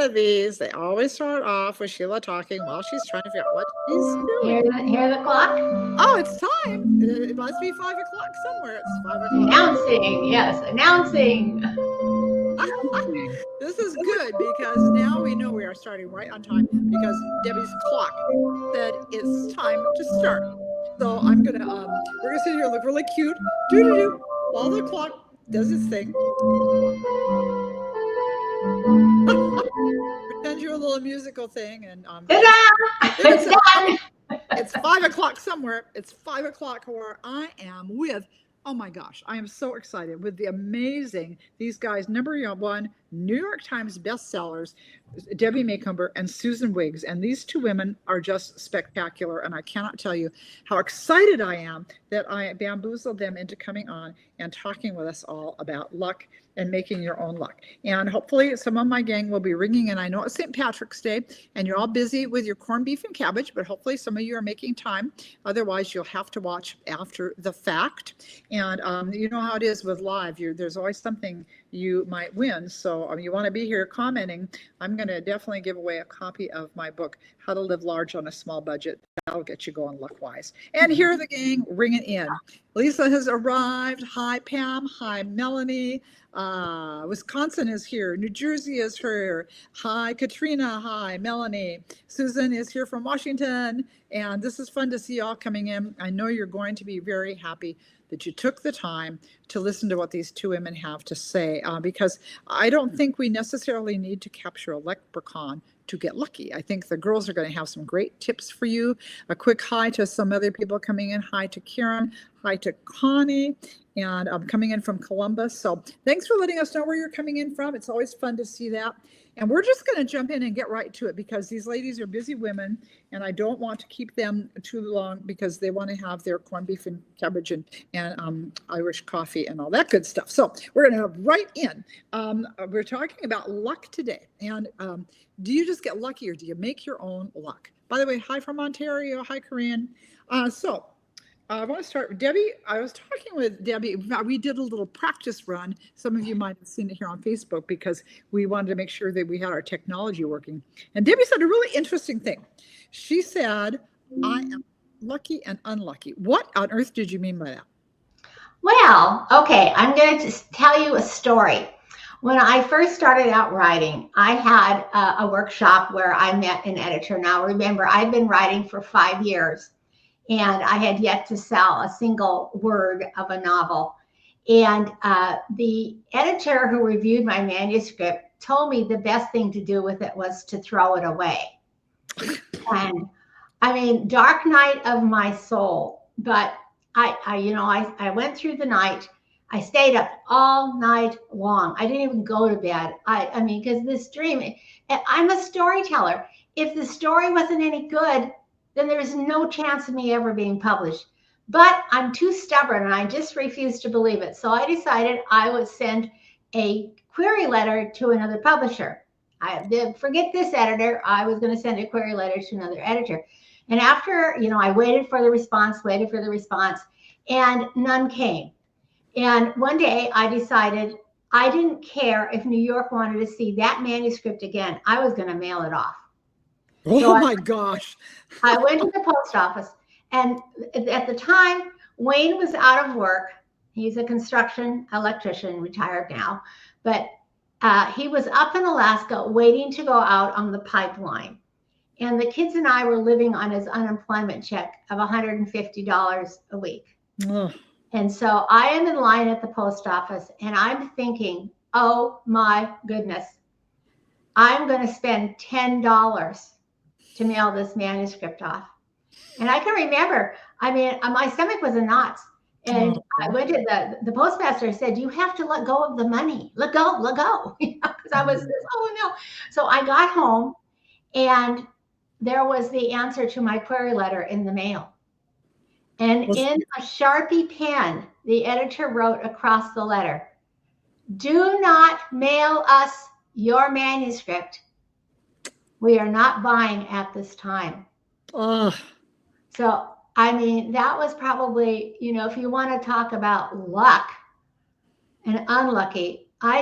of these. They always start off with Sheila talking while she's trying to figure out what she's doing. Hear the clock? Oh, it's time. It must be 5 o'clock somewhere. It's 5 o'clock. Announcing, yes, announcing. This is good because now we know we are starting right on time because Debbie's clock said it's time to start. So we're gonna sit here and look really cute, while the clock does its thing. Pretend you're a little musical thing, and It's done. It's 5 o'clock somewhere. It's 5 o'clock where I am with. Oh my gosh, I am so excited with these guys, #1 New York Times bestsellers, Debbie Macomber and Susan Wiggs. And these two women are just spectacular. And I cannot tell you how excited I am that I bamboozled them into coming on and talking with us all about luck and making your own luck. And hopefully some of my gang will be ringing in. I know it's St. Patrick's Day and you're all busy with your corned beef and cabbage, but hopefully some of you are making time. Otherwise, you'll have to watch after the fact. And you know how it is with live. There's always something you might win. So you want to be here commenting. I'm going to definitely give away a copy of my book, How to Live Large on a Small Budget. That'll get you going luck-wise. And here are the gang ringing in. Lisa has arrived. Hi, Pam. Hi, Melanie. Wisconsin is here. New Jersey is here. Hi, Katrina. Hi, Melanie. Susan is here from Washington. And this is fun to see you all coming in. I know you're going to be very happy that you took the time to listen to what these two women have to say, because I don't think we necessarily need to capture a leprechaun to get lucky. I think the girls are going to have some great tips for you. A quick hi to some other people coming in. Hi to Karen. Hi to Connie. And I'm coming in from Columbus. So thanks for letting us know where you're coming in from. It's always fun to see that. And we're just going to jump in and get right to it because these ladies are busy women and I don't want to keep them too long because they want to have their corned beef and cabbage and Irish coffee and all that good stuff. So we're going to have right in. We're talking about luck today. And do you just get lucky or do you make your own luck? By the way, hi from Ontario. Hi, Corinne. I want to start with Debbie. I was talking with Debbie. We did a little practice run. Some of you might have seen it here on Facebook because we wanted to make sure that we had our technology working. And Debbie said a really interesting thing. She said, I am lucky and unlucky. What on earth did you mean by that? Well, okay, I'm going to tell you a story. When I first started out writing, I had a workshop where I met an editor. Now, remember, I've been writing for 5 years. And I had yet to sell a single word of a novel. And the editor who reviewed my manuscript told me the best thing to do with it was to throw it away. And I mean, dark night of my soul. But I went through the night. I stayed up all night long. I didn't even go to bed. I mean, because this dream, I'm a storyteller. If the story wasn't any good, then there's no chance of me ever being published. But I'm too stubborn and I just refused to believe it. So I decided I would send a query letter to another publisher. Forget this editor. I was going to send a query letter to another editor. And after, I waited for the response, and none came. And one day I decided I didn't care if New York wanted to see that manuscript again. I was going to mail it off. Oh my gosh. I went to the post office, and at the time, Wayne was out of work. He's a construction electrician, retired now, but he was up in Alaska waiting to go out on the pipeline. And the kids and I were living on his unemployment check of $150 a week. Ugh. And so I am in line at the post office, and I'm thinking, oh my goodness, I'm going to spend $10 to mail this manuscript off. And I can remember, I mean, my stomach was in knots. And I went to the postmaster said, you have to let go of the money. Let go. Because I was, oh no. So I got home and there was the answer to my query letter in the mail. And in a Sharpie pen, the editor wrote across the letter, do not mail us your manuscript. We are not buying at this time. So, I mean, that was probably, if you want to talk about luck and unlucky, I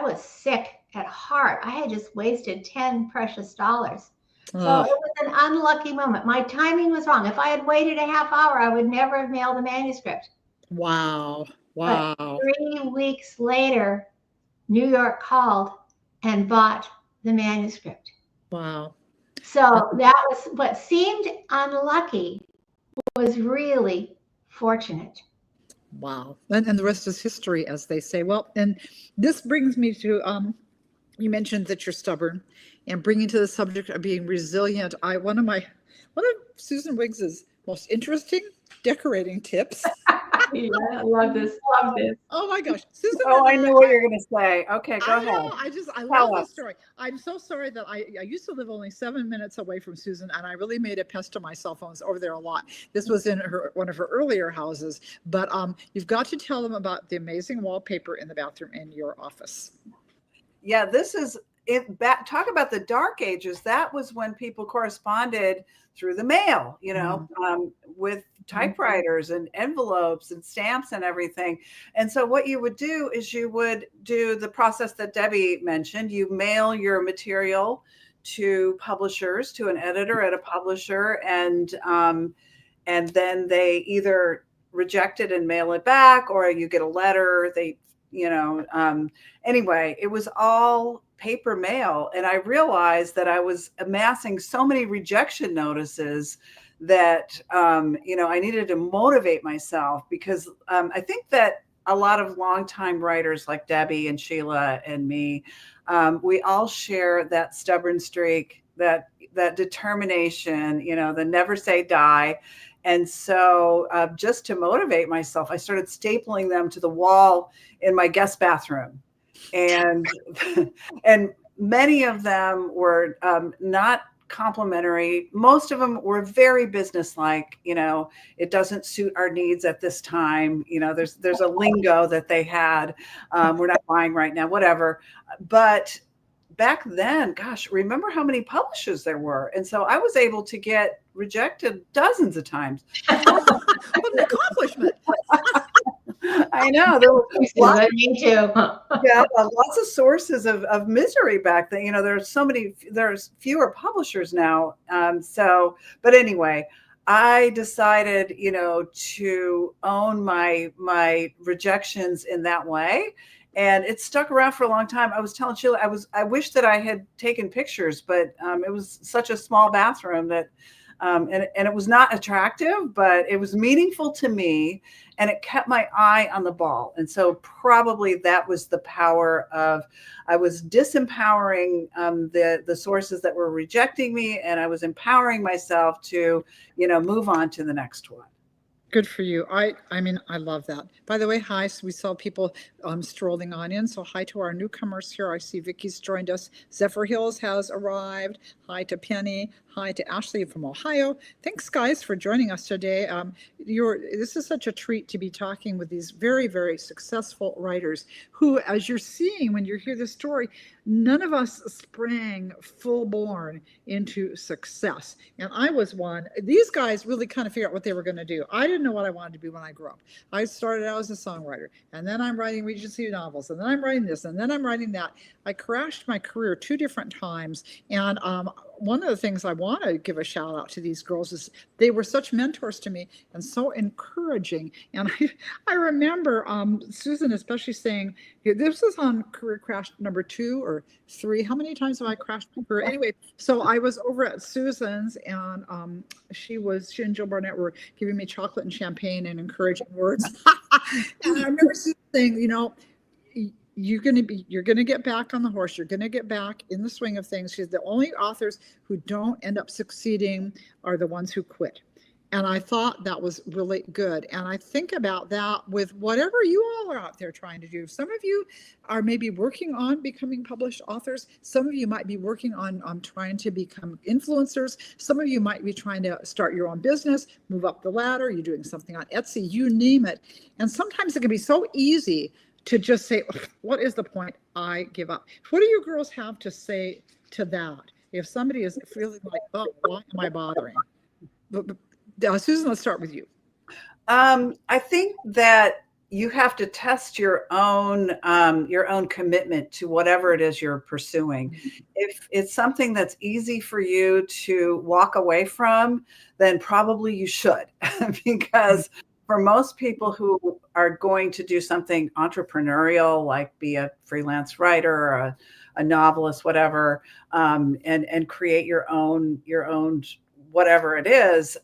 was sick at heart, I had just wasted 10 precious dollars. So Oh, it was an unlucky moment. My timing was wrong. If I had waited a half hour, I would never have mailed the manuscript. wow. But Wow. 3 weeks later, New York called and bought the manuscript. Wow. So that was what seemed unlucky was really fortunate. Wow. And the rest is history, as they say. Well, and this brings me to you mentioned that you're stubborn and bringing to the subject of being resilient. One of Susan Wiggs's most interesting decorating tips. Yeah, I love this. Love this. Oh my gosh. Susan Oh, and I know what you're going to say. Okay, go I ahead. know. I love Tell this us. story. I'm so sorry that I used to live only 7 minutes away from Susan, and I really made a pest of my cell phones over there a lot. This was in one of her earlier houses, but you've got to tell them about the amazing wallpaper in the bathroom in your office. Yeah, this is it. Talk about the dark ages. That was when people corresponded through the mail, with typewriters and envelopes and stamps and everything. And so what you would do is you would do the process that Debbie mentioned. You mail your material to publishers, to an editor at a publisher, and then they either reject it and mail it back, or you get a letter. Anyway, it was all paper mail. And I realized that I was amassing so many rejection notices that, I needed to motivate myself, because I think that a lot of longtime writers like Debbie and Sheila and me, we all share that stubborn streak, that determination, the never say die. And so just to motivate myself, I started stapling them to the wall in my guest bathroom. And and many of them were not complimentary. Most of them were very businesslike. It doesn't suit our needs at this time. There's a lingo that they had. We're not buying right now, whatever. But back then, gosh, remember how many publishers there were. And so I was able to get rejected dozens of times. What an accomplishment. I know. There were Me too. lots of sources of misery back then. There's fewer publishers now. But anyway, I decided, to own my rejections in that way. And it stuck around for a long time. I was telling Sheila, I wish that I had taken pictures, but it was such a small bathroom that, and it was not attractive, but it was meaningful to me, and it kept my eye on the ball. And so probably that was the power of, I was disempowering the sources that were rejecting me, and I was empowering myself to, move on to the next one. Good for you. I mean, I love that. By the way, hi. So we saw people strolling on in. So hi to our newcomers here. I see Vicky's joined us. Zephyr Hills has arrived. Hi to Penny. Hi to Ashley from Ohio. Thanks, guys, for joining us today. This is such a treat to be talking with these very, very successful writers who, as you're seeing when you hear this story, none of us sprang full born into success. And I was one. These guys really kind of figured out what they were going to do. I didn't know what I wanted to be when I grew up. I started out as a songwriter, and then I'm writing Regency novels, and then I'm writing this, and then I'm writing that. I crashed my career 2 different times. And one of the things I want to give a shout out to these girls is they were such mentors to me and so encouraging. And I remember Susan especially saying, this was on career crash number 2 or 3. How many times have I crashed my career? Anyway, so I was over at Susan's, and she and Jill Barnett were giving me chocolate and champagne and encouraging words. And I remember Susan saying, you're going to get back on the horse. You're going to get back in the swing of things. She's the only authors who don't end up succeeding are the ones who quit. And I thought that was really good. And I think about that with whatever you all are out there trying to do. Some of you are maybe working on becoming published authors. Some of you might be working on trying to become influencers. Some of you might be trying to start your own business, move up the ladder. You're doing something on Etsy, you name it. And sometimes it can be so easy to just say, what is the point? I give up. What do you girls have to say to that? If somebody is feeling like, oh, why am I bothering? Susan, let's start with you. I think that, you have to test your own commitment to whatever it is you're pursuing. If it's something that's easy for you to walk away from, then probably you should, because for most people who are going to do something entrepreneurial, like be a freelance writer or a novelist, whatever, and create your own whatever it is,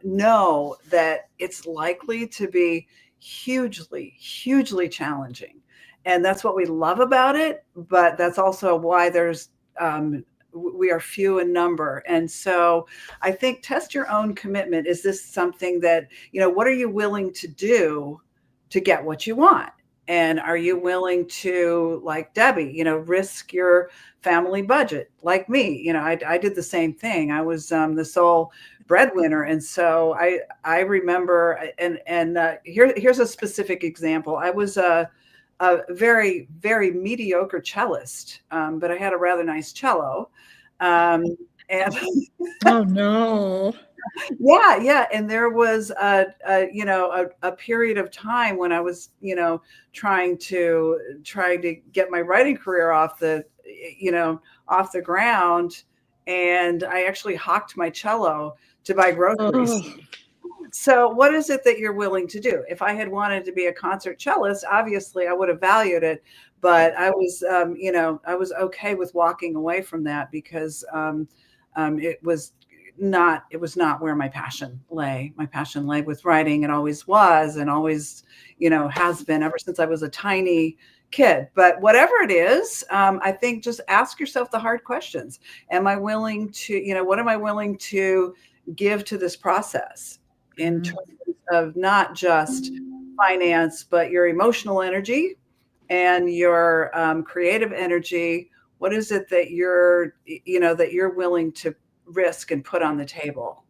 know that it's likely to be hugely, hugely challenging. And that's what we love about it. But that's also why we are few in number. And so I think test your own commitment. Is this something that, what are you willing to do to get what you want? And are you willing to, like Debbie, risk your family budget? Like me, I did the same thing. I was the sole breadwinner. And so I remember, and here's a specific example. I was a very, very mediocre cellist, but I had a rather nice cello. And oh no. Yeah. And there was a period of time when I was, trying to get my writing career off the ground. And I actually hawked my cello to buy groceries. Oh. So what is it that you're willing to do? If I had wanted to be a concert cellist, obviously I would have valued it, but I was, I was okay with walking away from that because it was not where my passion lay. My passion lay with writing. It always was, and always, has been ever since I was a tiny kid. But whatever it is, I think just ask yourself the hard questions. Am I willing to, what am I willing to give to this process in terms of not just finance, but your emotional energy and your creative energy? What is it that you're willing to risk and put on the table?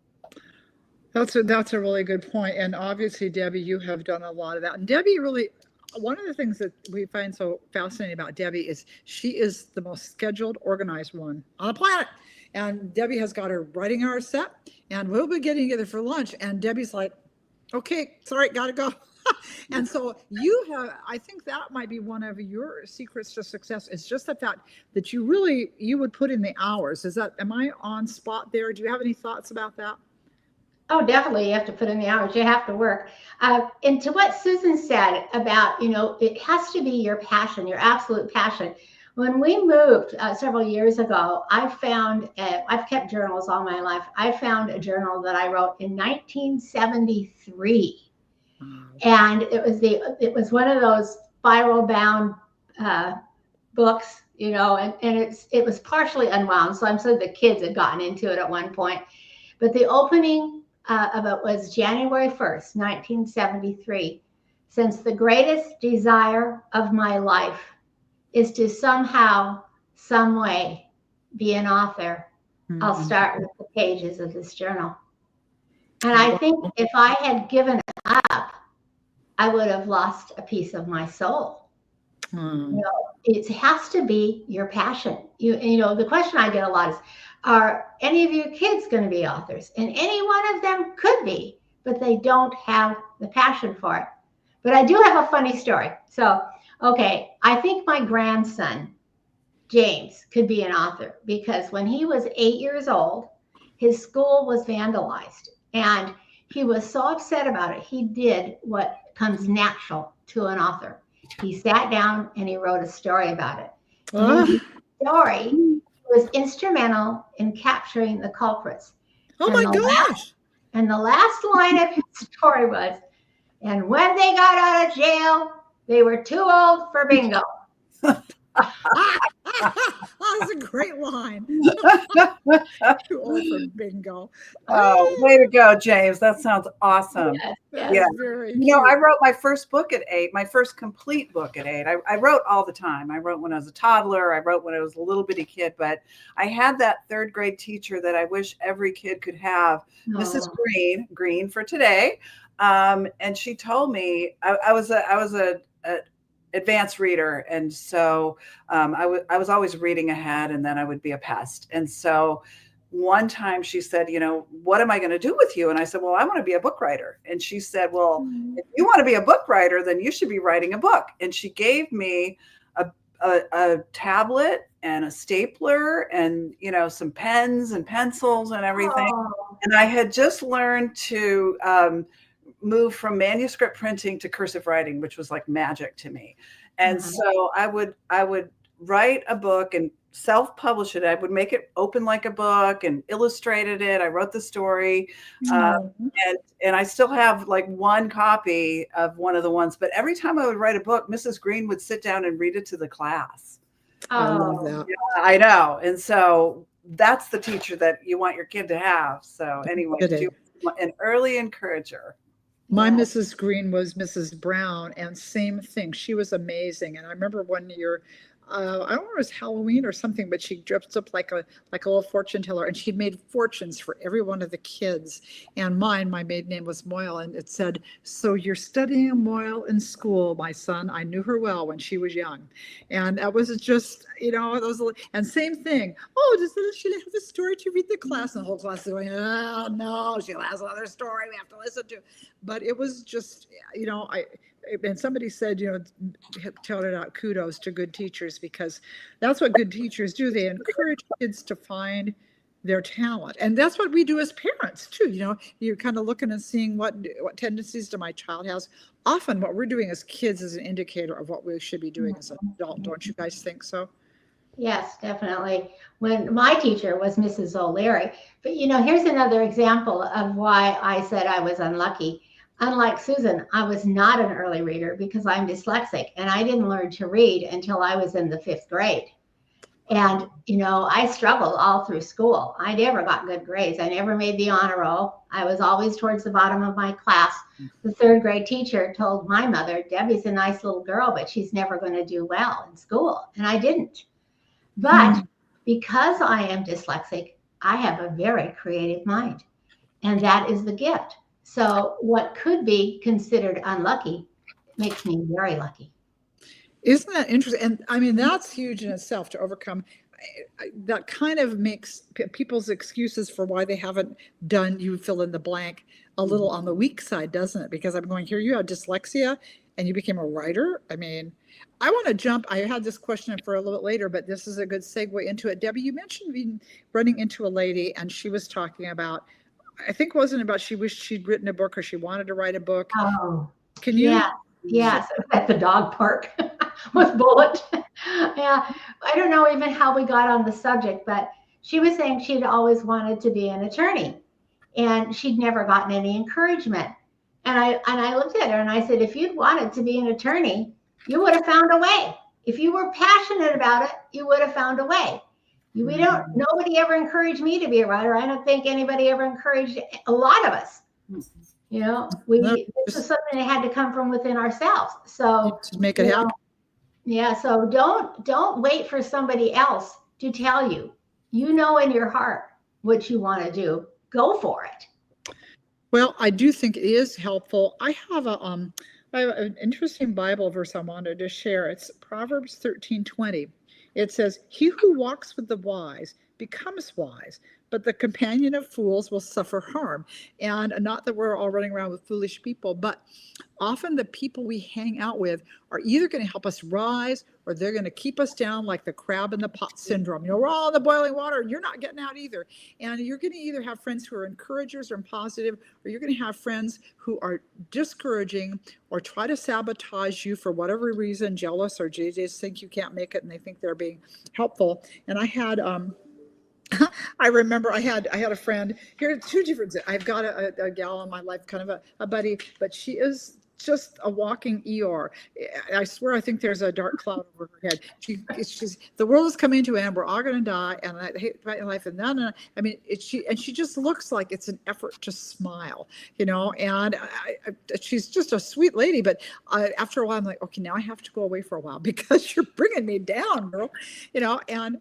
That's a really good point. And obviously, Debbie, you have done a lot of that. And Debbie really, one of the things that we find so fascinating about Debbie is she is the most scheduled, organized one on the planet. And Debbie has got her writing hours set, and we'll be getting together for lunch. And Debbie's like, okay, sorry, gotta go. And so I think that might be one of your secrets to success, is just the fact that you would put in the hours. Am I on spot there? Do you have any thoughts about that? Oh, definitely. You have to put in the hours. You have to work. And to what Susan said about, it has to be your passion, your absolute passion. When we moved several years ago, I found, I've kept journals all my life. I found a journal that I wrote in 1973. And it was one of those spiral bound books, and it was partially unwound. So I'm sure the kids had gotten into it at one point. But the opening of it was January 1st, 1973. Since the greatest desire of my life is to somehow, some way be an author, I'll start with the pages of this journal. And I think if I had given it up, I would have lost a piece of my soul. It has to be your passion. The question I get a lot is, are any of your kids going to be authors? And any one of them could be, but they don't have the passion for it. But I do have a funny story. So, okay, I think my grandson, James, could be an author, because when he was 8 years old, his school was vandalized. And he was so upset about it, he did what comes natural to an author. He sat down and he wrote a story about it. And the story was instrumental in capturing the culprits. Oh my gosh. And the last line of his story was, and when they got out of jail, they were too old for bingo. That's a great line. Too old for bingo. Oh, way to go, James. That sounds awesome. Yes. Very I wrote my first book at 8, my first complete book at 8. I wrote all the time. I wrote when I was a toddler. I wrote when I was a little bitty kid. But I had that 3rd grade teacher that I wish every kid could have, Mrs. Green for today. And she told me I was a advanced reader, and so I was always reading ahead, and then I would be a pest. And so one time she said, you know, what am I going to do with you? And I said, well, I want to be a book writer. And she said, well, if you want to be a book writer, then you should be writing a book. And she gave me a tablet and a stapler and, you know, some pens and pencils and everything. Oh. And I had just learned to move from manuscript printing to cursive writing, which was like magic to me. And so I would write a book and self-publish it. I would make it open like a book and illustrated it. I wrote the story, and I still have like one copy of one of the ones. But every time I would write a book, Mrs. Green would sit down and read it to the class. I love that. Yeah, I know, and so that's the teacher that you want your kid to have. So anyway, she was an early encourager. My Mrs. Green was Mrs. Brown, and same thing. She was amazing. And I remember one year, I don't know if it was Halloween or something, but she dressed up like a little fortune teller, and she'd made fortunes for every one of the kids. And my maiden name was Moyle, and it said, "So you're studying Moyle in school, my son. I knew her well when she was young." And that was just, you know, those. And same thing. Oh, does she have a story to read the class? And the whole class is going, "Oh no, she has another story we have to listen to." But it was just, you know, and somebody said, you know, touted out kudos to good teachers, because that's what good teachers do. They encourage kids to find their talent. And that's what we do as parents too. You know, you're kind of looking and seeing what tendencies do my child has. Often what we're doing as kids is an indicator of what we should be doing as an adult. Don't you guys think so? Yes, definitely. When my teacher was Mrs. O'Leary. But, you know, here's another example of why I said I was unlucky. Unlike Susan, I was not an early reader because I'm dyslexic, and I didn't learn to read until I was in the 5th grade. And, you know, I struggled all through school. I never got good grades. I never made the honor roll. I was always towards the bottom of my class. The 3rd grade teacher told my mother, "Debbie's a nice little girl, but she's never going to do well in school." And I didn't. But because I am dyslexic, I have a very creative mind, and that is the gift. So what could be considered unlucky makes me very lucky. Isn't that interesting? And I mean, that's huge in itself to overcome. That kind of makes people's excuses for why they haven't done, you fill in the blank, a little on the weak side, doesn't it? Because I'm going, here you have dyslexia and you became a writer. I mean, I want to jump. I had this question for a little bit later, but this is a good segue into it. Debbie, you mentioned running into a lady, and she was talking about, I think it wasn't about she wished she'd written a book or she wanted to write a book. Oh, can you? Yeah. Yes, at the dog park with Bullet. Yeah, I don't know even how we got on the subject, but she was saying she'd always wanted to be an attorney, and she'd never gotten any encouragement. And I looked at her and I said, if you'd wanted to be an attorney, you would have found a way. If you were passionate about it, you would have found a way. Nobody ever encouraged me to be a writer. I don't think anybody ever encouraged a lot of us. You know, this is something that had to come from within ourselves. So to make it happen. Yeah. So don't wait for somebody else to tell you. You know in your heart what you want to do. Go for it. Well, I do think it is helpful. I have an interesting Bible verse I wanted to share. It's Proverbs 13:20. It says, "He who walks with the wise becomes wise, but the companion of fools will suffer harm." And not that we're all running around with foolish people, but often the people we hang out with are either going to help us rise or they're going to keep us down, like the crab in the pot syndrome. You know, we're all in the boiling water and you're not getting out either. And you're going to either have friends who are encouragers or positive, or you're going to have friends who are discouraging or try to sabotage you for whatever reason, jealous, or they just think you can't make it and they think they're being helpful. And I had I remember I had a friend. Here are two different. I've got a gal in my life, kind of a buddy, but she is just a walking ER. I swear, I think there's a dark cloud over her head. She's the world is coming to an end. We're all going to die, and I hate my life. And then, I mean, she just looks like it's an effort to smile, you know. And she's just a sweet lady. But after a while, I'm like, okay, now I have to go away for a while because you're bringing me down, girl, you know. And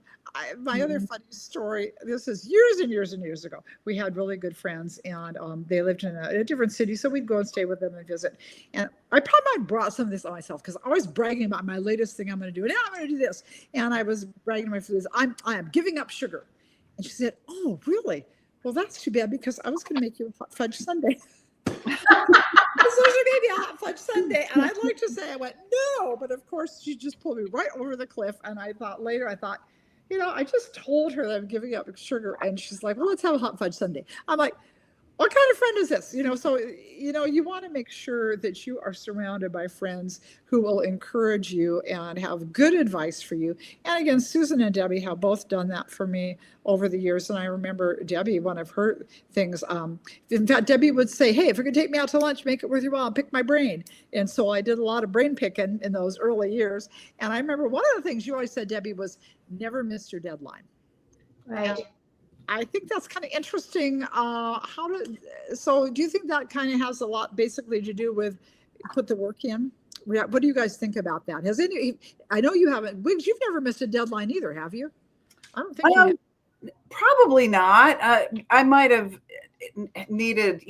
my other funny story, this is years and years and years ago. We had really good friends, and they lived in a different city, so we'd go and stay with them and visit. And I probably brought some of this on myself because I was bragging about my latest thing I'm going to do. Now I'm going to do this. And I was bragging to my friends, I am giving up sugar. And she said, oh, really? Well, that's too bad because I was going to make you a hot fudge sundae. So she gave me a hot fudge sundae. And I'd like to say, I went, no. But of course, she just pulled me right over the cliff. And I thought later, I just told her that I'm giving up sugar. And she's like, well, let's have a hot fudge sundae. I'm like, what kind of friend is this? So, you want to make sure that you are surrounded by friends who will encourage you and have good advice for you. And again, Susan and Debbie have both done that for me over the years. And I remember Debbie, one of her things, in fact, Debbie would say, hey, if you're going to take me out to lunch, make it worth your while, pick my brain. And so I did a lot of brain picking in those early years. And I remember one of the things you always said, Debbie, was never miss your deadline. Right. I think that's kind of interesting. So do you think that kind of has a lot basically to do with put the work in? What do you guys think about that? I know you haven't, Wiggs, you've never missed a deadline either, have you? I don't think you have. Probably not. I might have needed,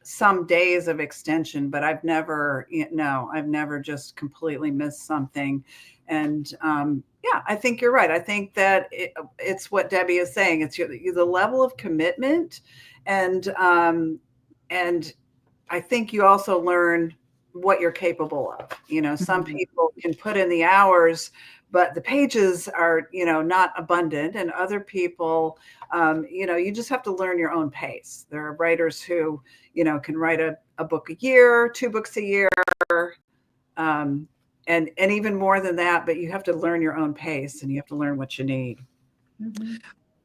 some days of extension, but I've never just completely missed something. And yeah, I think you're right. I think that it's what Debbie is saying. It's the level of commitment, and I think you also learn what you're capable of. Some people can put in the hours, but the pages are, not abundant, and other people, you just have to learn your own pace. There are writers who, can write a book a year, 2 books a year. And even more than that, but you have to learn your own pace and you have to learn what you need. Mm-hmm.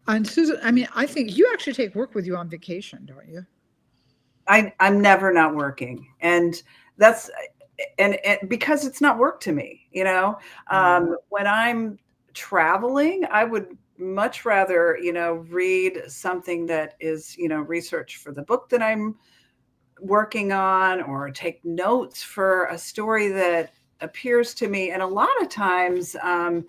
And Susan, I think you actually take work with you on vacation, don't you? I'm never not working. And that's, and because it's not work to me, when I'm traveling, I would much rather, read something that is, research for the book that I'm working on, or take notes for a story that appears to me. And a lot of times, one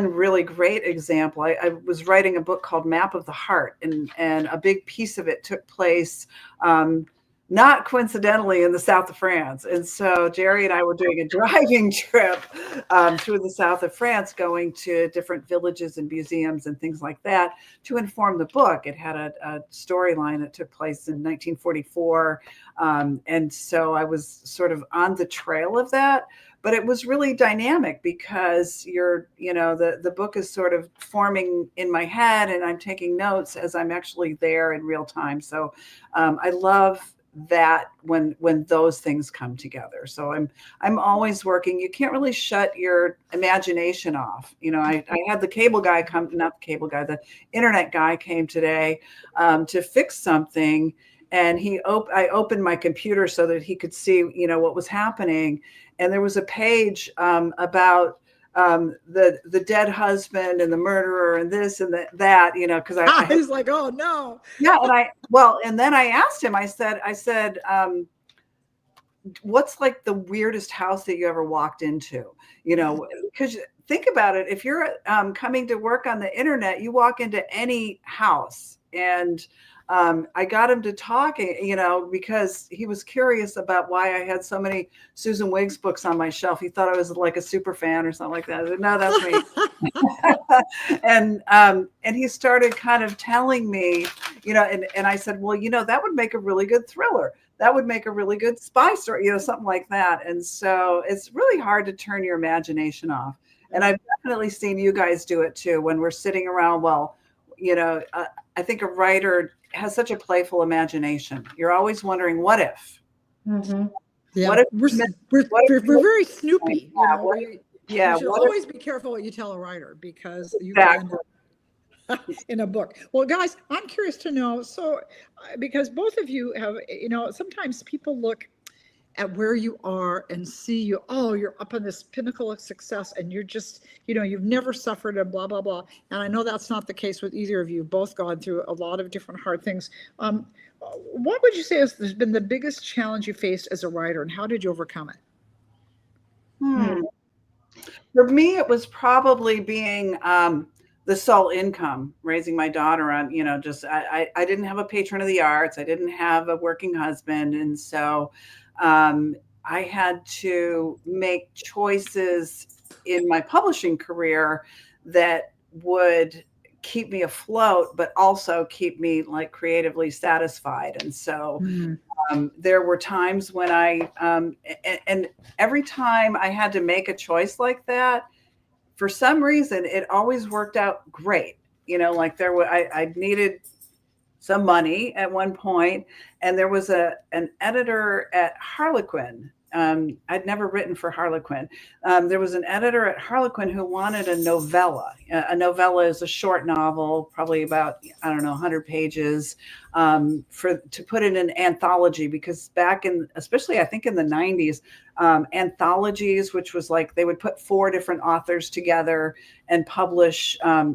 really great example, I was writing a book called Map of the Heart, and a big piece of it took place, not coincidentally, in the south of France. And so Jerry and I were doing a driving trip through the south of France, going to different villages and museums and things like that to inform the book. It had a storyline that took place in 1944. And so I was sort of on the trail of that. But it was really dynamic because the book is sort of forming in my head, and I'm taking notes as I'm actually there in real time. So I love that when those things come together. So I'm always working. You can't really shut your imagination off. I had the the internet guy came today to fix something, and I opened my computer so that he could see, what was happening. And there was a page about the dead husband and the murderer and this and that, because I was like, oh no. Yeah. And then I asked him, I said, what's like the weirdest house that you ever walked into? Because think about it. If you're coming to work on the internet, you walk into any house, and I got him to talk, because he was curious about why I had so many Susan Wiggs books on my shelf. He thought I was like a super fan or something like that. I said, no, that's me. And he started kind of telling me, and I said, well, that would make a really good thriller. That would make a really good spy story, something like that. And so it's really hard to turn your imagination off. And I've definitely seen you guys do it too, when we're sitting around. Well, I think a writer has such a playful imagination. You're always wondering, what if? Mm-hmm. Yeah, what if we're very snoopy. Yeah, you should always be careful what you tell a writer, because you exactly. can in a book. Well, guys, I'm curious to know. So, because both of you have, sometimes people look at where you are and see you, oh, you're up on this pinnacle of success, and you're just, you've never suffered and blah, blah, blah. And I know that's not the case with either of you. Both gone through a lot of different hard things. What would you say has been the biggest challenge you faced as a writer, and how did you overcome it? For me, it was probably being the sole income, raising my daughter on, I didn't have a patron of the arts. I didn't have a working husband. And so I had to make choices in my publishing career that would keep me afloat, but also keep me like creatively satisfied. And so there were times when and every time I had to make a choice like that, for some reason, it always worked out great. Like I needed some money at one point, and there was an editor at Harlequin. I'd never written for Harlequin. There was an editor at Harlequin who wanted a novella. A novella is a short novel, probably about, I don't know, 100 pages, to put in an anthology, because back in, especially I think in the 90s, anthologies, which was like they would put 4 different authors together and publish their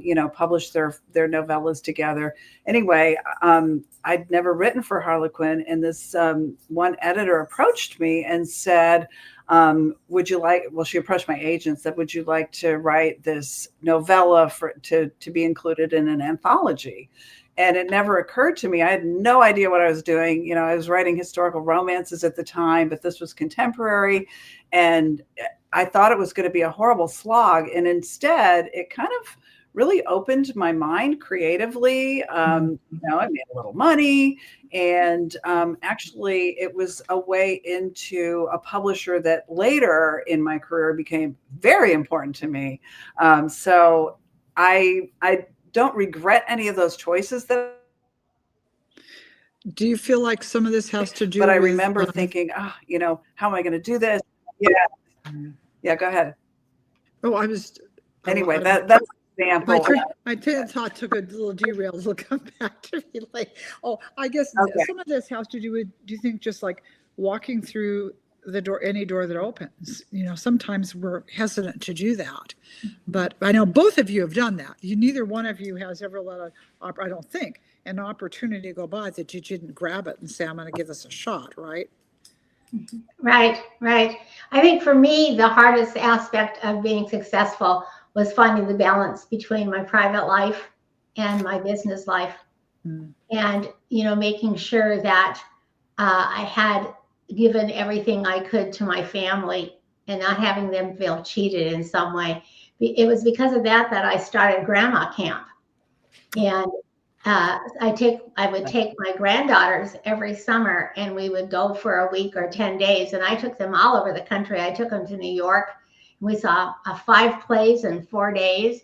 novellas together. Anyway, I'd never written for Harlequin, and this one editor approached me and said, would you like, well, she approached my agent, said, would you like to write this novella to be included in an anthology? And it never occurred to me. I had no idea what I was doing. I was writing historical romances at the time, but this was contemporary. And I thought it was going to be a horrible slog. And instead, it kind of really opened my mind creatively. I made a little money. And actually, it was a way into a publisher that later in my career became very important to me. So I don't regret any of those choices that. Do you feel like some of this has to do but I with, remember thinking, how am I going to do this? Yeah, go ahead. Anyway, that's an example. My thought took a little derail. It'll come back to me later. I guess some of this has to do with, do you think, just like walking through the door, any door that opens? Sometimes we're hesitant to do that, but I know both of you have done that. Neither one of you has ever let I don't think, an opportunity go by that you didn't grab it and say, I'm going to give this a shot, right? Right. I think for me, the hardest aspect of being successful was finding the balance between my private life and my business life. And, making sure that I had given everything I could to my family and not having them feel cheated in some way. It was because of that I started grandma camp. And I would take my granddaughters every summer, and we would go for a week or 10 days. And I took them all over the country. I took them to New York. We saw 5 plays in 4 days.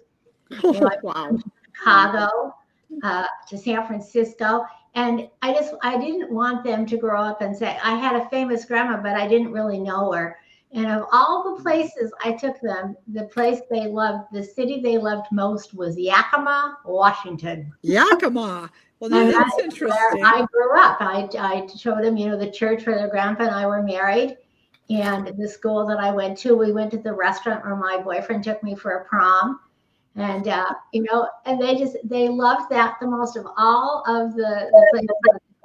Wow. Chicago, to San Francisco. And I didn't want them to grow up and say, I had a famous grandma, but I didn't really know her. And of all the places I took them, the place they loved, the city they loved most was Yakima, Washington. Yakima. Well, that's interesting. Where I grew up. I showed them, the church where their grandpa and I were married, and the school that I went to. We went to the restaurant where my boyfriend took me for a prom. And, and they loved that the most of all of the places.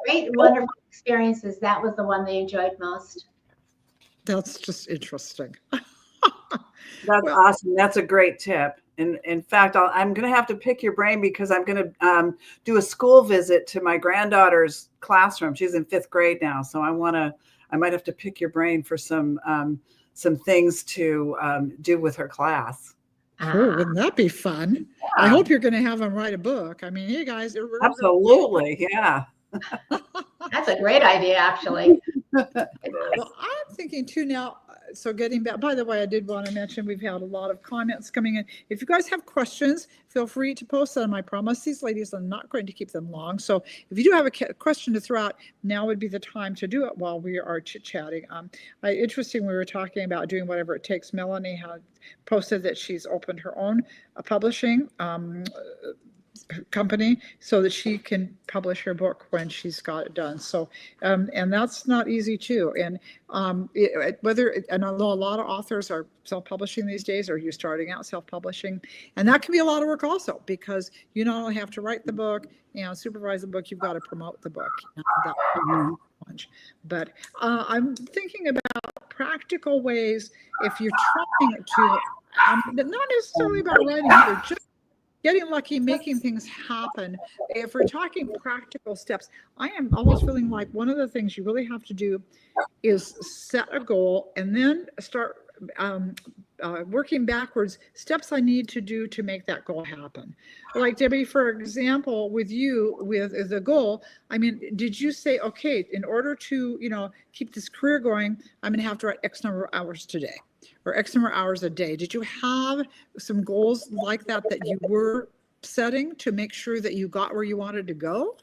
Great, wonderful experiences. That was the one they enjoyed most. That's just interesting. That's awesome. That's a great tip. And in fact, I'm going to have to pick your brain, because I'm going to do a school visit to my granddaughter's classroom. She's in 5th grade now. So I might have to pick your brain for some things to do with her class. Sure, wouldn't that be fun? Yeah. I hope you're going to have them write a book. I mean, hey guys. Absolutely. Yeah. That's a great idea, actually. Well, I'm thinking too now, so getting back, by the way, I did want to mention we've had a lot of comments coming in. If you guys have questions, feel free to post them. I promise these ladies are not going to keep them long. So if you do have a question to throw out, now would be the time to do it while we are chit-chatting. Interesting, we were talking about doing whatever it takes. Melanie had posted that she's opened her own publishing company so that she can publish her book when she's got it done. So, and that's not easy too. And and I know a lot of authors are self-publishing these days, or you're starting out self-publishing, and that can be a lot of work also, because you not only have to write the book, supervise the book, you've got to promote the book. But I'm thinking about practical ways if you're trying to, not necessarily about writing either, just getting lucky, making things happen. If we're talking practical steps, I am almost feeling like one of the things you really have to do is set a goal and then start working backwards, steps I need to do to make that goal happen. Like Debbie, for example, with you, with the goal, I mean, did you say, okay, in order to, keep this career going, I'm going to have to write X number of hours today or X number of hours a day? Did you have some goals like that you were setting to make sure that you got where you wanted to go?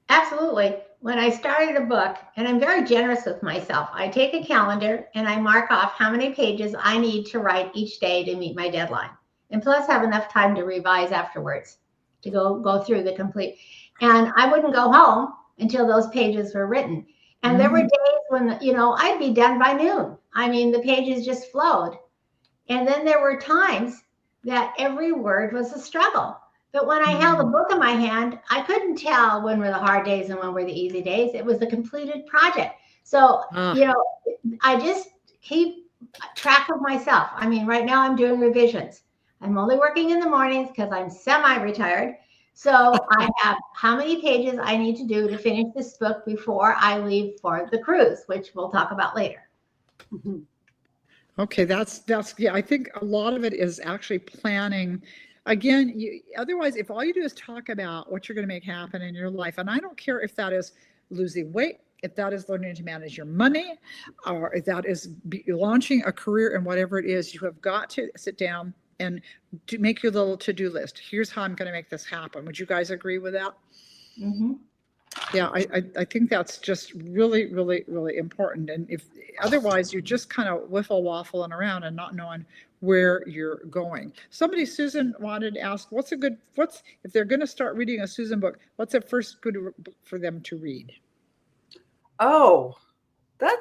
Absolutely. When I started a book, and I'm very generous with myself, I take a calendar and I mark off how many pages I need to write each day to meet my deadline. And plus have enough time to revise afterwards, to go through the complete. And I wouldn't go home until those pages were written. And there were days when, I'd be done by noon. I mean, the pages just flowed. And then there were times that every word was a struggle. But when I held a book in my hand, I couldn't tell when were the hard days and when were the easy days. It was a completed project. So, I just keep track of myself. I mean, right now I'm doing revisions. I'm only working in the mornings because I'm semi-retired. So I have how many pages I need to do to finish this book before I leave for the cruise, which we'll talk about later. Okay, that's yeah, I think a lot of it is actually planning. Again, otherwise, if all you do is talk about what you're going to make happen in your life, and I don't care if that is losing weight, if that is learning to manage your money, or if that is launching a career and whatever it is, you have got to sit down and to make your little to-do list. Here's how I'm going to make this happen. Would you guys agree with that? Mm-hmm. Yeah, I think that's just really, really, really important. And if otherwise you're just kind of wiffle waffling around and not knowing where you're going. Susan wanted to ask, if they're going to start reading a Susan book, what's the first good book for them to read? Oh, I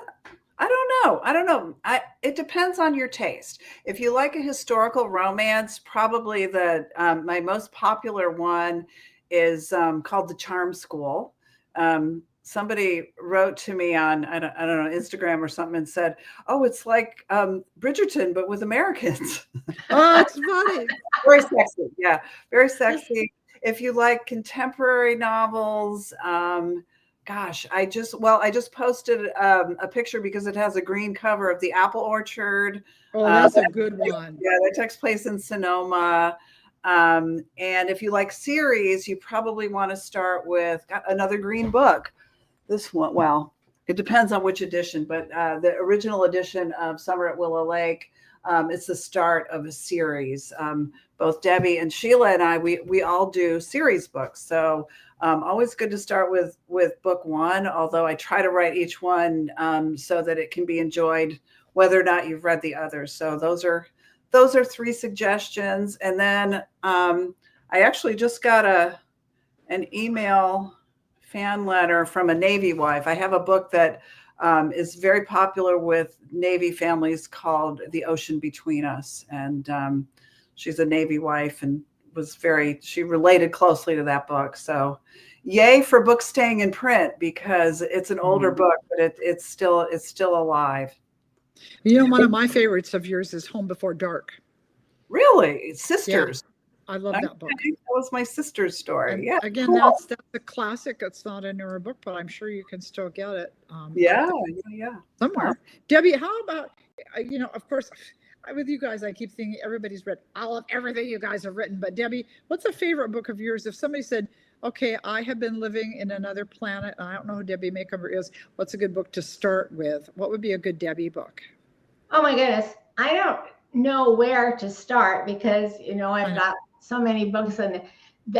don't know. It depends on your taste. If you like a historical romance, probably my most popular one is called The Charm School. Somebody wrote to me on, I don't know, Instagram or something and said, oh, it's like Bridgerton, but with Americans. Oh, it's funny. Very sexy. Yeah, very sexy. If you like contemporary novels, gosh, I just posted a picture because it has a green cover of the apple orchard. Oh, that's a good one. Yeah, that takes place in Sonoma. And if you like series, you probably want to start with Another Green Book. This one, well, it depends on which edition, but the original edition of Summer at Willow Lake, it's the start of a series. Both Debbie and Sheila and I, we all do series books. So always good to start with book one, although I try to write each one so that it can be enjoyed whether or not you've read the others. So those are 3 suggestions. And then I actually just got an email fan letter from a Navy wife. I have a book that is very popular with Navy families called The Ocean Between Us. And she's a Navy wife and she related closely to that book. So yay for books staying in print, because it's an older book, but it's still alive. One of my favorites of yours is Home Before Dark. Really? Sisters. Yeah, I love that book. That was my sister's story. And yeah. Again, cool. that's a classic. It's not a newer book, but I'm sure you can still get it. Yeah. Somewhere. Debbie, how about, of course, with you guys, I keep thinking everybody's read all of everything you guys have written. But Debbie, what's a favorite book of yours? If somebody said, okay, I have been living in another planet, and I don't know who Debbie Macomber is, what's a good book to start with? What would be a good Debbie book? Oh my goodness. I don't know where to start because, I've got so many books, and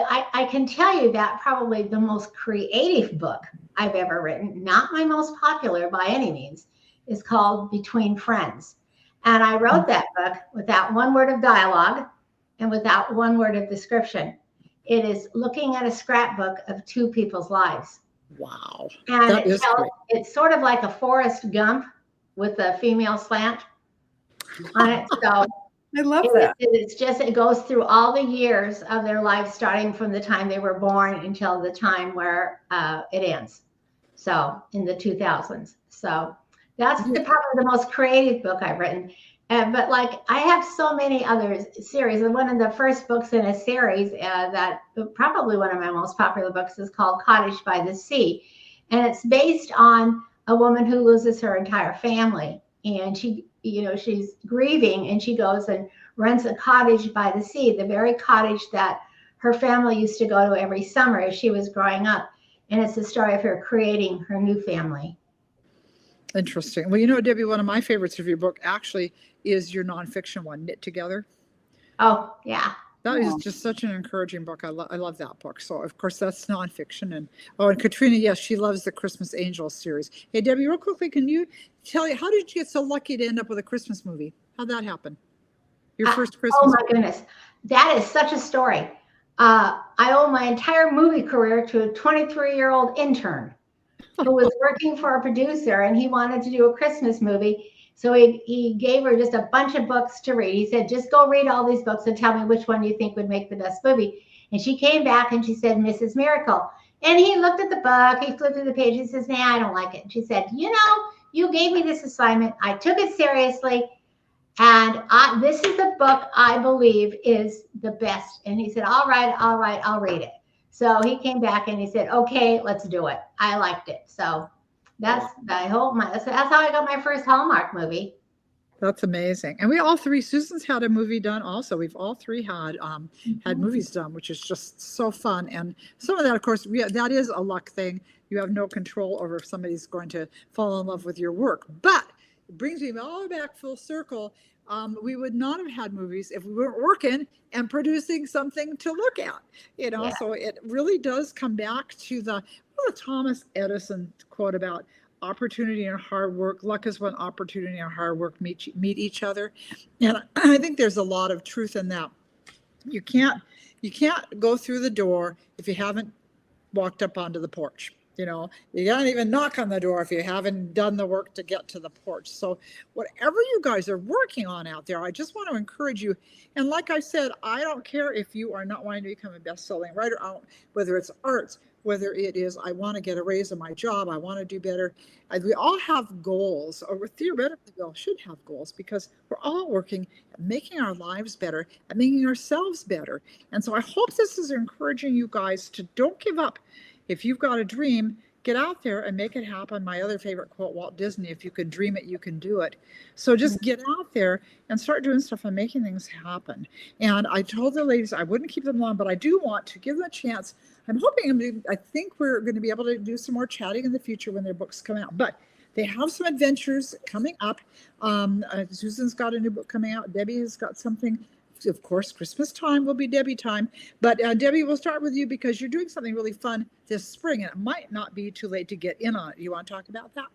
I can tell you that probably the most creative book I've ever written, not my most popular by any means, is called Between Friends. And I wrote that book without one word of dialogue and without one word of description. It is looking at a scrapbook of 2 people's lives. Wow. And it's sort of like a Forrest Gump with a female slant on it. So I love that. It goes through all the years of their life, starting from the time they were born until the time where it ends. So in the 2000s. So that's probably the most creative book I've written. But I have so many other series. And one of the first books in a series that probably one of my most popular books is called Cottage by the Sea. And it's based on a woman who loses her entire family. And she she's grieving, and she goes and rents a cottage by the sea, the very cottage that her family used to go to every summer as she was growing up. And it's the story of her creating her new family. Interesting. Well, Debbie, one of my favorites of your book actually is your nonfiction one, Knit Together. Oh, yeah. That is just such an encouraging book. I love that book. So, of course, that's nonfiction. And Katrina, yes, she loves the Christmas Angels series. Hey, Debbie, real quickly, can you how did you get so lucky to end up with a Christmas movie? How'd that happen? Your first Christmas Oh, my goodness. That is such a story. I owe my entire movie career to a 23-year-old intern who was working for a producer, and he wanted to do a Christmas movie. So he gave her just a bunch of books to read. He said, just go read all these books and tell me which one you think would make the best movie. And she came back and she said, Mrs. Miracle. And he looked at the book, he flipped through the page, he says, nah, I don't like it. And she said, you gave me this assignment. I took it seriously. And this is the book I believe is the best. And he said, all right, I'll read it. So he came back and he said, okay, let's do it. I liked it. So that's how I got my first Hallmark movie. That's amazing. And we all three, Susan's had a movie done also. We've all three had movies done, which is just so fun. And some of that, of course, that is a luck thing. You have no control over if somebody's going to fall in love with your work. But it brings me all back full circle. We would not have had movies if we weren't working and producing something to look at, Yeah. So it really does come back to the Thomas Edison quote about opportunity and hard work. Luck is when opportunity and hard work meet each other, and I think there's a lot of truth in that. You can't go through the door if you haven't walked up onto the porch. You can't even knock on the door if you haven't done the work to get to the porch. So whatever you guys are working on out there, I just want to encourage you. And like I said, I don't care if you are not wanting to become a best-selling writer, whether it's arts, whether it is, I want to get a raise in my job, I want to do better. We all have goals, or theoretically we all should have goals, because we're all working at making our lives better and making ourselves better. And so I hope this is encouraging you guys to don't give up. If you've got a dream, get out there and make it happen. My other favorite quote, Walt Disney, if you can dream it, you can do it. So just get out there and start doing stuff and making things happen. And I told the ladies I wouldn't keep them long, but I do want to give them a chance. I think we're going to be able to do some more chatting in the future when their books come out. But they have some adventures coming up. Susan's got a new book coming out. Debbie has got something. Of course, Christmas time will be Debbie time. But Debbie, we'll start with you because you're doing something really fun this spring, and it might not be too late to get in on it. You want to talk about that?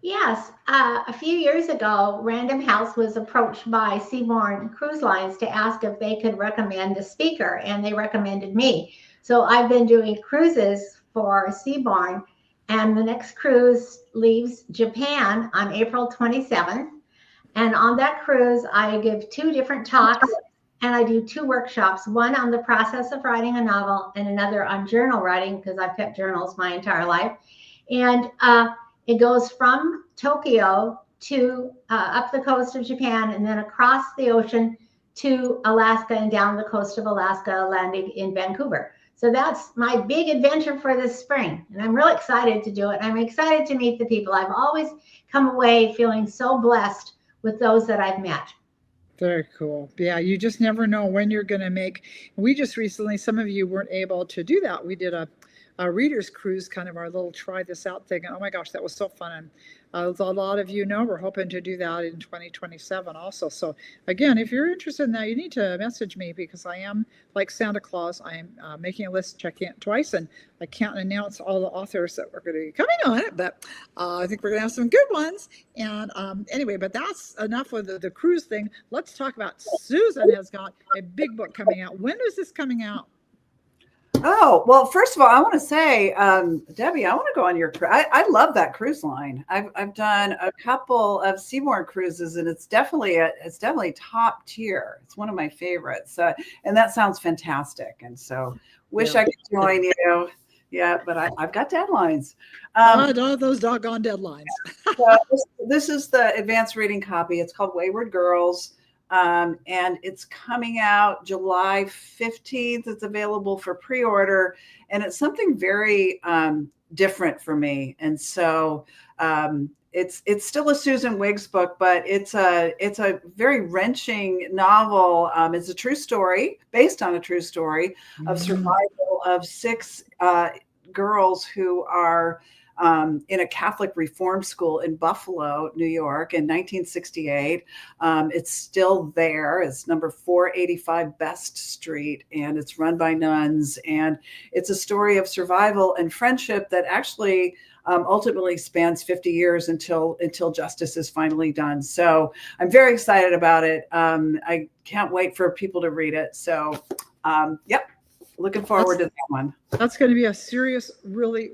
Yes. A few years ago, Random House was approached by Seabourn Cruise Lines to ask if they could recommend a speaker, and they recommended me. So I've been doing cruises for Seabourn, and the next cruise leaves Japan on April 27th. And on that cruise, I give 2 different talks, and I do 2 workshops, one on the process of writing a novel and another on journal writing, because I've kept journals my entire life. And it goes from Tokyo to up the coast of Japan, and then across the ocean to Alaska and down the coast of Alaska, landing in Vancouver. So that's my big adventure for this spring. And I'm really excited to do it. I'm excited to meet the people. I've always come away feeling so blessed with those that I've met. Very cool. Yeah, you just never know when you're going to make. We just recently, some of you weren't able to do that. We did a reader's cruise, kind of our little try this out thing. And oh my gosh, that was so fun. And as a lot of you know, we're hoping to do that in 2027 also. So again, if you're interested in that, you need to message me, because I am like Santa Claus. I am making a list, checking it twice, and I can't announce all the authors that are going to be coming on it, but I think we're going to have some good ones. And anyway, but that's enough with the cruise thing. Let's talk about Susan has got a big book coming out. When is this coming out? Oh, well, first of all, I want to say, Debbie, I want to go on your cruise. I love that cruise line. I've done a couple of Seabourn cruises, and it's definitely top tier. It's one of my favorites. And that sounds fantastic. And so wish I could join you. Yeah, but I've got deadlines. I don't have those doggone deadlines. So this is the advanced reading copy. It's called Wayward Girls. And it's coming out July 15th. It's available for pre-order, and it's something very different for me. And so it's still a Susan Wiggs book, but it's a very wrenching novel. It's a true story, based on a true story of survival of 6 girls who are in a Catholic reform school in Buffalo, New York in 1968. It's still there. It's number 485 Best Street, and it's run by nuns. And it's a story of survival and friendship that actually ultimately spans 50 years until justice is finally done. So I'm very excited about it. I can't wait for people to read it. So yep, looking forward to that one. That's going to be a serious, really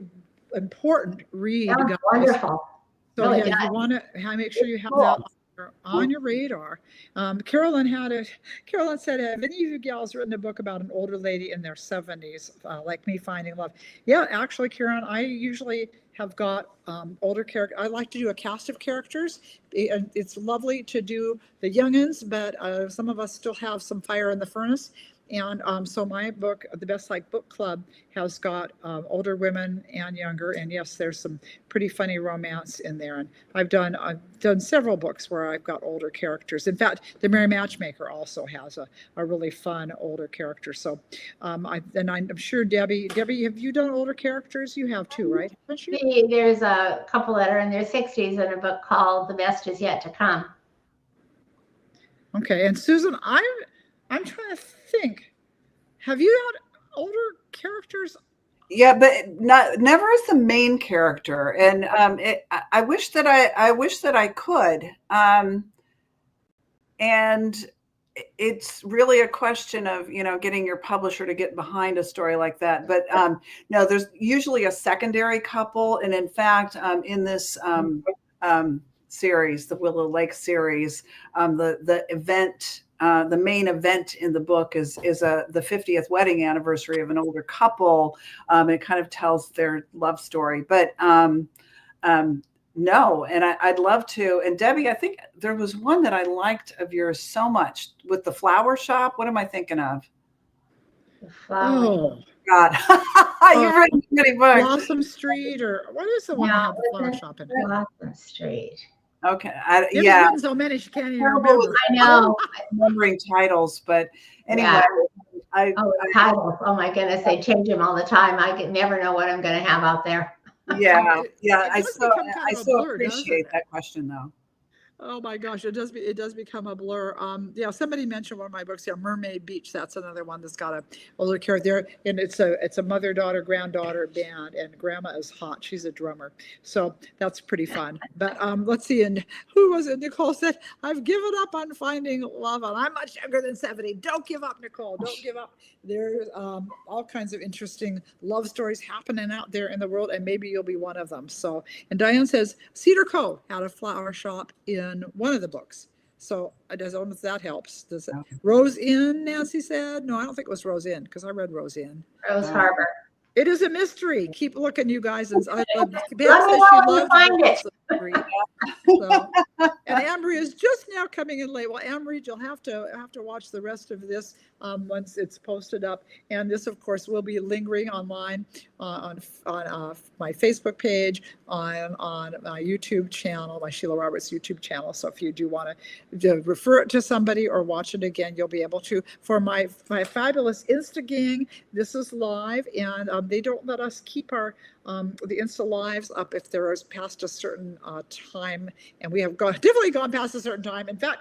important read. That's wonderful. So Really yeah, you want to make sure you have that on your radar. Carolyn said, have any of you gals written a book about an older lady in their 70s, like me finding love? Yeah, actually, Karen, I usually have got older characters. I like to do a cast of characters. It's lovely to do the youngins, but some of us still have some fire in the furnace. And so my book, The Best Like Book Club, has got older women and younger. And yes, there's some pretty funny romance in there. And I've done several books where I've got older characters. In fact, The Merry Matchmaker also has a really fun older character. So I'm sure Debbie, have you done older characters? You have too, right? Haven't you? There's a couple that are in their 60s in a book called The Best Is Yet to Come. Okay. And Susan, I'm trying to think. Have you had older characters? Yeah, but never as the main character. And I wish that I could. And it's really a question of, getting your publisher to get behind a story like that. But no, there's usually a secondary couple. And in fact, in this series, the Willow Lake series, the event. The main event in the book is the 50th wedding anniversary of an older couple. It kind of tells their love story, but no, and I'd love to. And Debbie, I think there was one that I liked of yours so much with the flower shop. What am I thinking of? Oh God, you've written many books. Blossom Street, or what is the one that had the flower shop in it? Blossom Street. Okay. Yeah. So many she can't even remember. I know. Remembering titles, but anyway. Yeah. Titles. Oh my goodness, they change them all the time. I can never know what I'm going to have out there. Yeah. I so blur, appreciate that question though. Oh my gosh, it does become a blur. Yeah, somebody mentioned one of my books. Yeah, Mermaid Beach. That's another one that's got a older character there, and it's a mother, daughter, granddaughter band, and Grandma is hot. She's a drummer, so that's pretty fun. But let's see. And who was it? Nicole said, "I've given up on finding love, and I'm much younger than 70. Don't give up, Nicole. Don't give up. There's all kinds of interesting love stories happening out there in the world, and maybe you'll be one of them." So, and Diane says Cedar Cove had a flower shop in one of the books. So I don't know if that helps. Does it? Rose Inn, Nancy said. No, I don't think it was Rose Inn because I read Rose Inn. Rose Harbor. It is a mystery. Keep looking, you guys. And I love Let me know when you find it. So, and Ambry is just now coming in late. Well, Ambry, you'll have to watch the rest of this once it's posted up. And this, of course, will be lingering online on my Facebook page, on my YouTube channel, my Sheila Roberts YouTube channel. So if you do want to refer it to somebody or watch it again, you'll be able to. For my fabulous Insta gang, this is live, and they don't let us keep our the Insta lives up if there is past a certain time, and we have definitely gone past a certain time. In fact,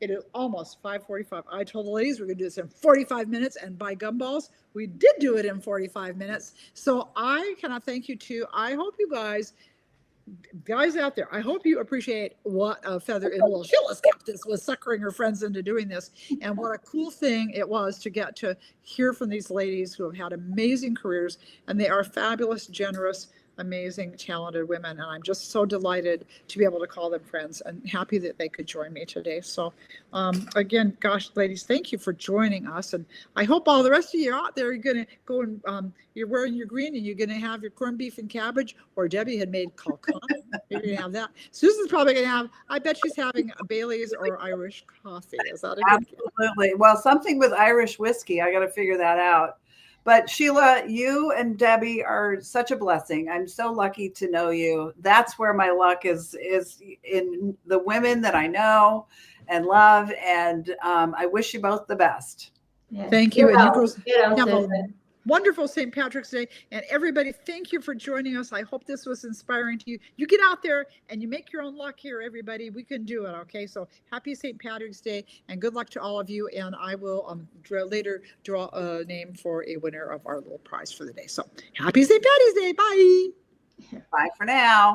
it is almost 5:45. I told the ladies we're going to do this in 45 minutes, and by gumballs, we did do it in 45 minutes. So I cannot thank you too. I hope you guys out there, I hope you appreciate what a feather in Will Sheila's cap this was, suckering her friends into doing this, and what a cool thing it was to get to hear from these ladies who have had amazing careers, and they are fabulous, generous, amazing, talented women, and I'm just so delighted to be able to call them friends, and happy that they could join me today. So again, gosh, ladies, thank you for joining us, and I hope all the rest of you out there are going to go and you're wearing your green, and you're going to have your corned beef and cabbage, or Debbie had made calcon. You're going to have that. Susan's probably going to have, I bet she's having a Bailey's or Irish coffee. Is that a good? Absolutely. Well, something with Irish whiskey. I got to figure that out. But Sheila, you and Debbie are such a blessing. I'm so lucky to know you. That's where my luck is in the women that I know and love. And I wish you both the best. Yes. Thank you. And you girls have a Susan. wonderful St. Patrick's Day. And everybody, thank you for joining us. I hope this was inspiring to you. You get out there and you make your own luck here, everybody. We can do it, okay? So happy St. Patrick's Day and good luck to all of you. And I will later draw a name for a winner of our little prize for the day. So happy St. Patty's Day. Bye. Bye for now.